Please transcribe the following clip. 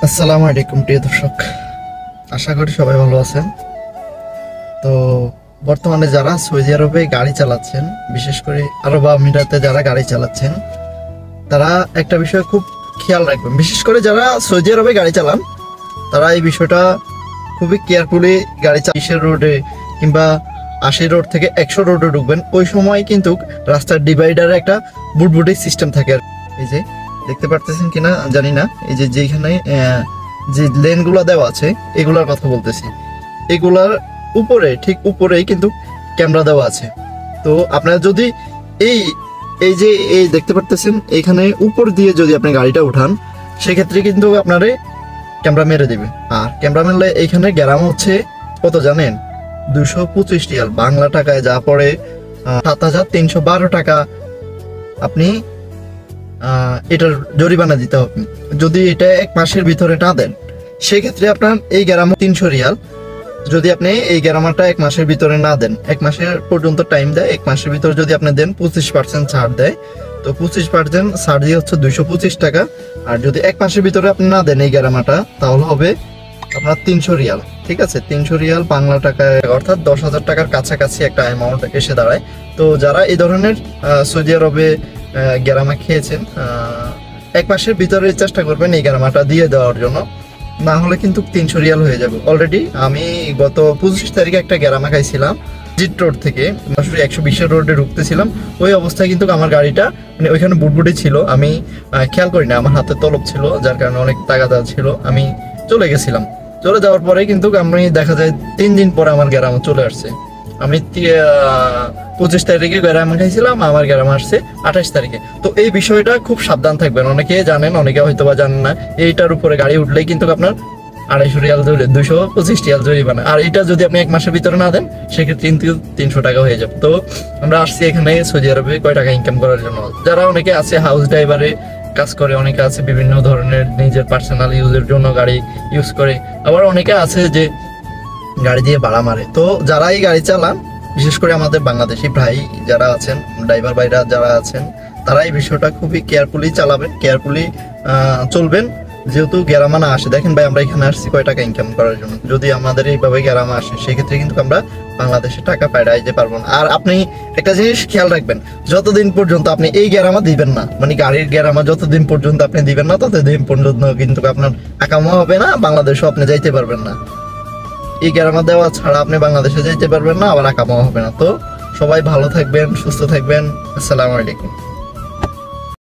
আসসালামু আলাইকুম প্রিয় দর্শক, আশা করি সবাই ভালো আছেন। তো বর্তমানে যারা সৌদি আরবে গাড়ি চালাচ্ছেন, বিশেষ করে আরব আমিরাতে যারা গাড়ি চালাচ্ছেন, তারা একটা বিষয় খুব খেয়াল রাখবেন। বিশেষ করে যারা সৌদি আরবে গাড়ি চালান তারা এই বিষয়টা খুবই কেয়ারফুলি গাড়ি 20 রোডে কিংবা 80 রোড থেকে 100 রোডে ঢুকবেন। ওই সময় কিন্তু রাস্তার ডিভাইডারে একটা বুটবুটি সিস্টেম থাকে। এই যে দেখতে পারতেছেন কিনা জানি না, এই যে যেখানে যে লেনগুলো দেওয়া আছে এগুলার কথা বলতেছি, এগুলার উপরে ঠিক উপরেই কিন্তু ক্যামেরা দেওয়া আছে। তো আপনারা যদি এই এই যে এই দেখতে পারতেছেন এখানে উপর দিয়ে যদি আপনি গাড়িটা উঠান, সেক্ষেত্রে কিন্তু আপনারে ক্যামেরা মেরে দিবে। আর ক্যামেরা মেরলে এইখানে গ্রাম হচ্ছে কত জানেন? 225 রিয়াল, বাংলা টাকায় যা পড়ে 7312 টাকা আপনি এটার জরিমানা দিতে হবে। যদি এটা 1 মাসের ভিতরে না দেন, সেক্ষেত্রে আপনার এই গ্রামে 300 রিয়াল। যদি আপনি এই গ্রামাটা 1 মাসের ভিতরে না দেন, 1 মাসের পর্যন্ত টাইম দেয়, 1 মাসের ভিতরে যদি আপনি দেন 25% ছাড় দেয়। তো 25% ছাড় দিয়ে হচ্ছে 225 টাকা। আর যদি 1 মাসের ভিতরে আপনি না দেন এই গ্রামাটা, তাহলে হবে আপনার 300 রিয়াল। ঠিক আছে, 300 রিয়াল বাংলা টাকায় অর্থাৎ 10,000 টাকার কাছাকাছি একটা অ্যামাউন্ট এসে দাঁড়ায়। তো যারা এই ধরনের সৌদি আরবে গ্রামা খেয়েছেন, 1 মাসের ভিতরে চেষ্টা করবেন এই গ্রামাটা দিয়ে দেওয়ার জন্য, না হলে কিন্তু 300 রিয়াল হয়ে যাবে। অলরেডি আমি গত 25 তারিখে একটা গ্রামা খাইছিলাম জিট রোড থেকে 120 রোডে ঢুকতেছিলাম। ওই অবস্থায় কিন্তু আমার গাড়িটা মানে ওইখানে বুটবুটি ছিল, আমি খেয়াল করি না, আমার হাতে তলব ছিল, যার কারণে অনেক তাগাদা ছিল, আমি চলে গেছিলাম। চলে যাওয়ার পরে কিন্তু আমি দেখা যায় 3 দিন পরে আমার গ্রামা চলে আসছে। আমি 25 তারিখে গ্রামা খাইছিলাম, আমার গ্রামা আসছে 28 তারিখে। তো এই বিষয়টা খুব সাবধান থাকবেন। অনেকে জানেন, অনেকে হয়তো বা জানেন না। এইটার উপরে গাড়ি উঠলেই কিন্তু আপনার 250 রিয়াল ধরে 225 রিয়াল জরিমানা। আর এটা যদি আপনি 1 মাসের ভিতরে না দেন, সেক্ষেত্রে কিন্তু 300 টাকা হয়ে যাবে। তো আমরা আসছি এখানে সৌদি আরবে কয় টাকা ইনকাম করার জন্য। যারা অনেকে আছে হাউস ড্রাইভারে কাজ করে, অনেকে আছে বিভিন্ন ধরনের নিজের পার্সোনাল ইউজের জন্য গাড়ি ইউজ করে, আবার অনেকে আছে যে গাড়ি দিয়ে ভাড়া মারে। তো যারা এই গাড়ি চালান, বিশেষ করে আমাদের বাংলাদেশি ভাই যারা আছেন, ড্রাইভার ভাইরা যারা আছেন, তারা এই বিষয়টা খুবই কেয়ারফুলি চালাবেন, কেয়ারফুলি চলবেন। যেহেতু গ্রামা না আসে, দেখেন ভাই আমরা এখানে আসছি কয় টাকা ইনকাম করার জন্য। যদি আমাদের এইভাবে গ্রামা আসে, সেক্ষেত্রে কিন্তু আমরা বাংলাদেশে টাকা পাইতে পারবো না। আর আপনি একটা জিনিস খেয়াল রাখবেন, যতদিন পর্যন্ত আপনি এই গ্রামা দিবেন না, মানে গাড়ির গ্রামা যতদিন পর্যন্ত আপনি দিবেন না, ততদিন পর্যন্ত কিন্তু আপনার আকামা হবে না, বাংলাদেশও আপনি যাইতে পারবেন না। এই গ্রামা দেওয়া ছাড়া আপনি বাংলাদেশে যাইতে পারবেন না, আবার আকামা হবে না। তো সবাই ভালো থাকবেন, সুস্থ থাকবেন। আসসালামু আলাইকুম।